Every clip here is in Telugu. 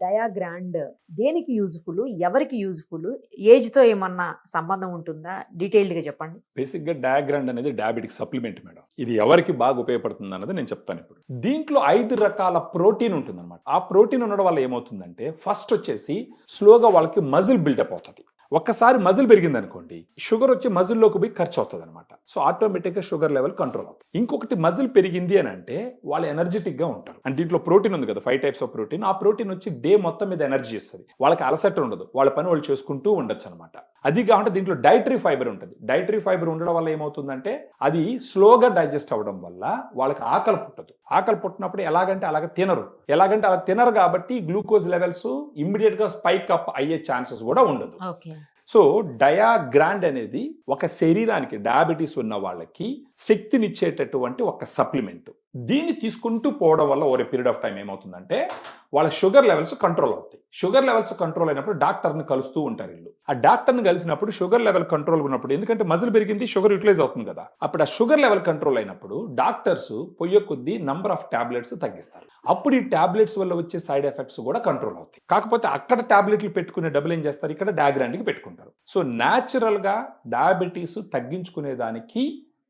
డయాగ్రాండ్ దేనికి యూజ్‌ఫుల్? ఎవరికి యూజ్‌ఫుల్? ఏజ్‌తో ఏమన్నా సంబంధం ఉంటుందా? డీటెయిల్డ్‌గా చెప్పండి. బేసిక్‌గా డయాగ్రాండ్ అనేది డయాబెటిక్ సప్లిమెంట్ మేడం. ఇది ఎవరికి బాగా ఉపయోగపడుతుంది అన్నది నేను చెప్తాను ఇప్పుడు. దీంట్లో 5 రకాల ప్రోటీన్ ఉంటుందన్నమాట. ఆ ప్రోటీన్ ఉండడం వల్ల ఏమవుతుందంటే ఫస్ట్ వచ్చేసి స్లోగా వాళ్ళకి మజిల్ బిల్డప్ అవుతది. ఒక్కసారి మజిల్ పెరిగిందనుకోండి, షుగర్ వచ్చి మజిల్‌లోకి పోయి ఖర్చు అవుతదనమాట. సో ఆటోమేటిక్‌గా షుగర్ లెవెల్ కంట్రోల్ అవుతుంది. ఇంకొకటి మజిల్ పెరిగింది అని అంటే వాళ్ళు ఎనర్జిటిక్‌గా ఉంటారు. అంటే దీంట్లో ప్రోటీన్ ఉంది కదా! 5 టైప్స్ ఆఫ్ ప్రోటీన్. ఆ ప్రోటీన్ వచ్చి డే మొత్తం మీద ఎనర్జీ ఇస్తది. వాళ్ళకి అలసట ఉండదు. వాళ్ళ పని వాళ్ళు చేసుకుంటూ ఉండొచ్చనమాట. అది కాకుండా దీంట్లో డైటరీ ఫైబర్ ఉంటది. డైటరీ ఫైబర్ ఉండడం వల్ల ఏమవుతుందంటే అది స్లోగా డైజెస్ట్ అవ్వడం వల్ల వాళ్ళకి ఆకలి పుట్టదు. ఆకలి పుట్టినప్పుడు ఎలాగంటే అలాగ తినరు. ఎలాగంటే అలా తినరు కాబట్టి గ్లూకోజ్ లెవెల్స్ ఇమ్మీడియేట్‌గా స్పైక్ అప్ అయ్యే ఛాన్సెస్ కూడా ఉండదు. ఓకే. సో డయాగ్రాండ్ అనేది ఒక శరీరానికి డయాబెటీస్ ఉన్న వాళ్ళకి శక్తినిచ్చేటటువంటి ఒక సప్లిమెంట్. దీన్ని తీసుకుంటూ పోవడం వల్ల over a period of time ఏమవుతుందంటే వాళ్ళ షుగర్ లెవెల్స్ కంట్రోల్ అవుతాయి. షుగర్ లెవెల్స్ కంట్రోల్ అయినప్పుడు డాక్టర్ని కలుస్తూ ఉంటారు వీళ్ళు. ఆ డాక్టర్ని కలిసినప్పుడు షుగర్ లెవెల్ కంట్రోల్ ఉన్నప్పుడు ఎందుకంటే మజిల్ పెరిగింది షుగర్ యూటిలైజ్ అవుతుంది కదా. అప్పుడు ఆ షుగర్ లెవెల్ కంట్రోల్ అయినప్పుడు డాక్టర్స్ పొయ్యే కొద్దీ నంబర్ ఆఫ్ టాబ్లెట్స్ తగ్గిస్తారు. అప్పుడు ఈ టాబ్లెట్స్ వల్ల వచ్చే సైడ్ ఎఫెక్ట్స్ కూడా కంట్రోల్ అవుతాయి. కాకపోతే అక్కడ టాబ్లెట్లు పెట్టుకునే డబ్బులు ఏం చేస్తారు, ఇక్కడ డయాగ్రాండ్కి పెట్టుకుంటారు. సో న్యాచురల్ గా డయాబెటీస్ తగ్గించుకునే దానికి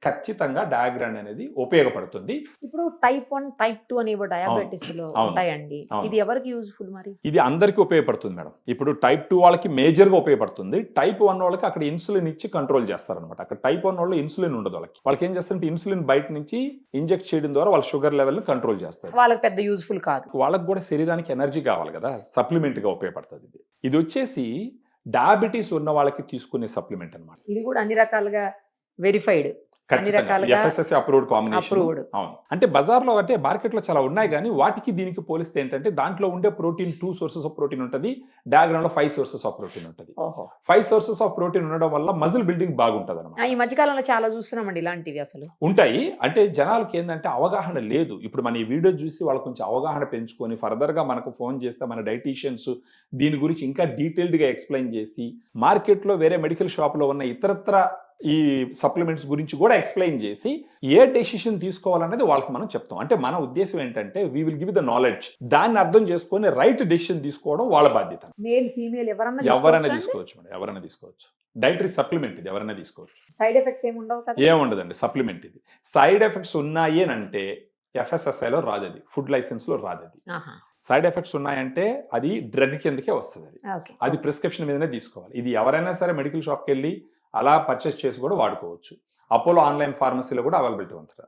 ఖచ్చితంగా డయాగ్రాండ్ అనేది ఉపయోగపడుతుంది. ఇప్పుడు టైప్ 1, టైప్ 2 అనేవి డయాబెటిస్‌లో అవును. ఉంటాయండి. అవును. ఇది ఎవరికి యూజ్‌ఫుల్ మరి? ఇది అందరికీ ఉపయోగపడుతుంది మేడం. ఇప్పుడు టైప్ 2 వాళ్ళకి మేజర్‌గా ఉపయోగపడుతుంది. టైప్ 1 వాళ్ళకి అక్కడ ఇన్సులిన్ ఇచ్చి కంట్రోల్ చేస్తారనమాట. అక్కడ టైప్ 1 వాళ్ళు ఇన్సులిన్ ఉండదు వాళ్ళకి. వాళ్ళకి ఏం చేస్తారంటే ఇన్సులిన్ బయట నుంచి ఇంజెక్ట్ చేయడం ద్వారా వాళ్ళ షుగర్ లెవెల్‌ని కంట్రోల్ చేస్తారు. వాళ్ళకి పెద్ద యూజ్‌ఫుల్ కాదు. వాళ్ళకి కూడా శరీరానికి ఎనర్జీ కావాలి కదా! సప్లిమెంట్‌గా ఉపయోగపడుతుంది ఇది. ఇది వచ్చేసి డయాబెటీస్ ఉన్న వాళ్ళకి తీసుకునే సప్లిమెంట్ అన్నమాట. ఇది కూడా అన్ని రకాలుగా వెరిఫైడ్. అన్ని ఖచ్చితంగా. రకాలుగా ఎఫ్ఎస్ఎస్‌ఐ అప్రూవ్డ్ కాంబినేషన్. అప్రూవ్డ్. అవును. అంటే బజార్‌లో అంటే మార్కెట్‌లో చాలా ఉన్నాయి గానీ, వాటికి దీనికి పోలిస్తే ఏంటంటే దాంట్లో ఉండే ప్రోటీన్ 2 సోర్సెస్ ఆఫ్ ప్రోటీన్ ఉంటది. డయాగ్రామ్‌లో 5 సోర్సెస్ ఆఫ్ ప్రోటీన్ ఉంటది. ఓహో! 5 సోర్సెస్ ఆఫ్ ప్రోటీన్ ఉండడం వల్ల మజిల్ బిల్డింగ్ బాగుంటదన్నమాట. ఈ మధ్య కాలంలో చాలా చూస్తున్నామండి ఇలాంటివి అసలు. ఉంటాయి. అంటే జనాలకి ఏందంటే అవగాహన లేదు. ఇప్పుడు మన ఈ వీడియో చూసి వాళ్ళు కొంచెం అవగాహన పెంచుకొని ఫర్దర్‌గా మనకు ఫోన్ చేస్తే మన డైటీషియన్స్ దీని గురించి ఇంకా డీటెయిల్డ్‌గా ఎక్స్‌ప్లెయిన్ చేసి, మార్కెట్‌లో వేరే మెడికల్ షాప్‌లో ఉన్న ఇతరత్రా ఈ సప్లిమెంట్స్ గురించి కూడా ఎక్స్‌ప్లెయిన్ చేసి, ఏ డెసిషన్ తీసుకోవాలనేది వాళ్ళకి మనం చెప్తాం. అంటే మన ఉద్దేశ్యం ఏంటంటే we will give the knowledge. దాన్ని అర్థం చేసుకొని రైట్ డెసిషన్ తీసుకోవడం వాళ్ళ బాధ్యత. మేల్, ఫీమేల్ ఎవరన్నా ఎవరైనా తీసుకోవచ్చా అండి? తీసుకోవచ్చు మేడం. ఎవరైనా తీసుకోవచ్చు. డైటరీ సప్లిమెంట్ ఇది ఎవరైనా తీసుకోవచ్చు. సైడ్ ఎఫెక్ట్స్ ఏమి ఉండవు కదా? ఏముండదండి సప్లిమెంట్ ఇది. సైడ్ ఎఫెక్ట్స్ ఉన్నాయి అనంటే ఎఫ్ఎస్ఎస్ఐలో రాదది. ఫుడ్ లైసెన్స్‌లో రాదది. ఆహా! సైడ్ ఎఫెక్ట్స్ ఉన్నాయంటే అది డ్రగ్ కిందకే వస్తదది. ఓకే. అది ప్రిస్క్రిప్షన్ మీదనే తీసుకోవాలి. ఇది ఎవరైనా సరే మెడికల్ షాప్‌కెళ్ళి అలా పర్చేస్ చేసి కూడా వాడుకోవచ్చు. అపోలో ఆన్‌లైన్ ఫార్మసీలో కూడా అవైలబిలిటీ ఉంటది.